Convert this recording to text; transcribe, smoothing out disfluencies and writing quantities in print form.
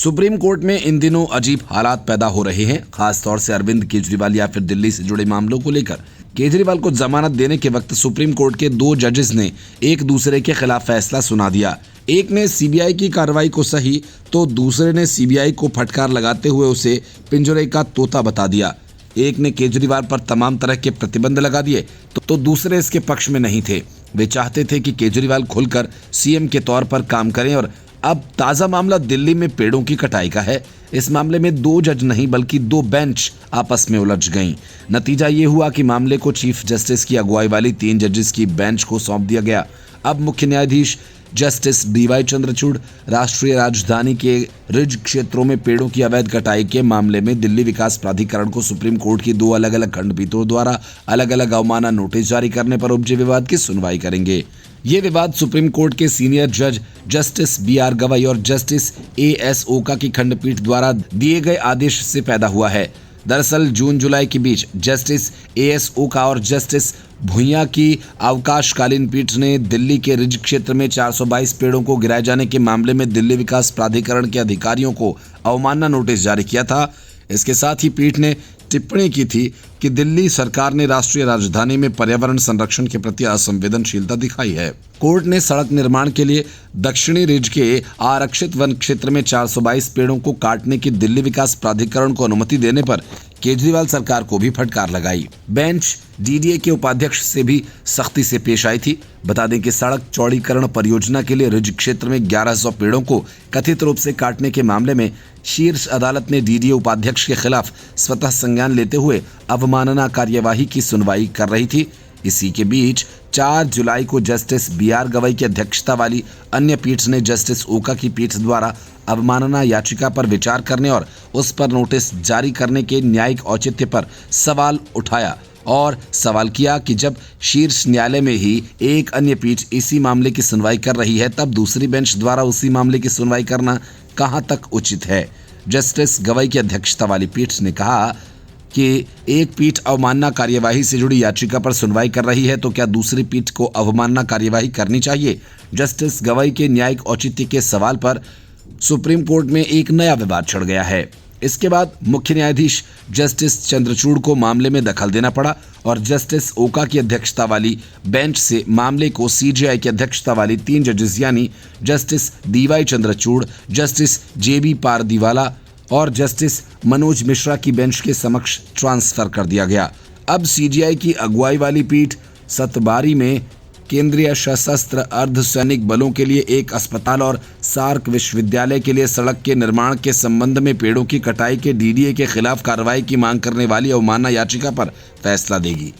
Supreme court में इन दिनों अजीब हालात पैदा हो रहे हैं, खासतौर से अरविंद केजरीवाल या फिर दिल्ली से जुड़े मामलों को लेकर। केजरीवाल को जमानत देने के वक्त सुप्रीम कोर्ट के दो जजेस ने एक दूसरे के खिलाफ फैसला सुना दिया। एक ने सीबीआई की कार्रवाई को सही तो दूसरे ने सीबीआई को फटकार लगाते हुए उसे पिंजरे का तोता बता दिया। एक ने केजरीवाल पर तमाम तरह के प्रतिबंध लगा दिए तो दूसरे इसके पक्ष में नहीं थे। वे चाहते थे कि केजरीवाल खुलकर सीएम के तौर पर काम करें। और अब ताज़ा मामला दिल्ली में पेड़ों की कटाई का है। इस मामले में दो जज नहीं बल्कि दो बेंच आपस में उलझ गईं। नतीजा ये हुआ कि मामले को चीफ जस्टिस की अगुवाई वाली 3 जजेस की बेंच को सौंप दिया गया। अब मुख्य न्यायाधीश जस्टिस डीवाई चंद्रचूड़ राष्ट्रीय राजधानी के रिज क्षेत्रों में पेड़ों की अवैध कटाई के मामले में दिल्ली विकास प्राधिकरण को सुप्रीम कोर्ट की 2 अलग अलग खंडपीठों द्वारा अलग अलग अवमानना नोटिस जारी करने पर उपजे विवाद की सुनवाई करेंगे। ये विवाद सुप्रीम कोर्ट के सीनियर जज जस्टिस BR गवई और जस्टिस AS ओका की खंडपीठ द्वारा दिए गए आदेश से पैदा हुआ है। दरअसल जून जुलाई के बीच जस्टिस AS ओका और जस्टिस भुइयां की अवकाशकालीन पीठ ने दिल्ली के रिज क्षेत्र में 422 पेड़ों को गिराए जाने के मामले में दिल्ली विकास प्राधिकरण के अधिकारियों को अवमानना नोटिस जारी किया था। इसके साथ ही पीठ ने टिप्पणी की थी कि दिल्ली सरकार ने राष्ट्रीय राजधानी में पर्यावरण संरक्षण के प्रति असंवेदनशीलता दिखाई है। कोर्ट ने सड़क निर्माण के लिए दक्षिणी रिज के आरक्षित वन क्षेत्र में 422 पेड़ों को काटने की दिल्ली विकास प्राधिकरण को अनुमति देने पर केजरीवाल सरकार को भी फटकार लगाई। बेंच DDA के उपाध्यक्ष से भी सख्ती से पेश आई थी। बता दें कि सड़क चौड़ीकरण परियोजना के लिए रिज क्षेत्र में 1100 पेड़ों को कथित रूप से काटने के मामले में शीर्ष अदालत ने DDA उपाध्यक्ष के खिलाफ स्वतः संज्ञान लेते हुए अवमानना कार्यवाही की सुनवाई कर रही थी। इसी के बीच 4 जुलाई को जस्टिस BR गवई की अध्यक्षता वाली अन्य पीठ ने जस्टिस ओका की पीठ द्वारा अवमानना याचिका पर विचार करने और उस पर नोटिस जारी करने के न्यायिक औचित्य पर सवाल उठाया और सवाल किया कि जब शीर्ष न्यायालय में ही एक अन्य पीठ इसी मामले की सुनवाई कर रही है तब दूसरी बेंच द्वारा उसी मामले की सुनवाई करना कहां तक उचित है। जस्टिस गवई की अध्यक्षता वाली पीठ ने कहा कि एक पीठ अवमानना कार्यवाही से जुड़ी याचिका पर सुनवाई कर रही है तो क्या दूसरी पीठ को अवमानना कार्यवाही करनी चाहिए। जस्टिस गवई के न्यायिक औचित्य के सवाल पर सुप्रीम कोर्ट में एक नया विवाद छिड़ गया है। इसके बाद मुख्य न्यायाधीश जस्टिस चंद्रचूड़ को मामले में दखल देना पड़ा और जस्टिस ओका की अध्यक्षता वाली बेंच से मामले को CJI की अध्यक्षता वाली 3 जजेस यानी justice DY Chandrachud, justice JB Pardiwala और जस्टिस मनोज मिश्रा की बेंच के समक्ष ट्रांसफर कर दिया गया। अब CJI की अगुवाई वाली पीठ सतबारी में केंद्रीय सशस्त्र अर्धसैनिक बलों के लिए एक अस्पताल और सार्क विश्वविद्यालय के लिए सड़क के निर्माण के संबंध में पेड़ों की कटाई के DDA के खिलाफ कार्रवाई की मांग करने वाली अवमानना याचिका पर फैसला देगी।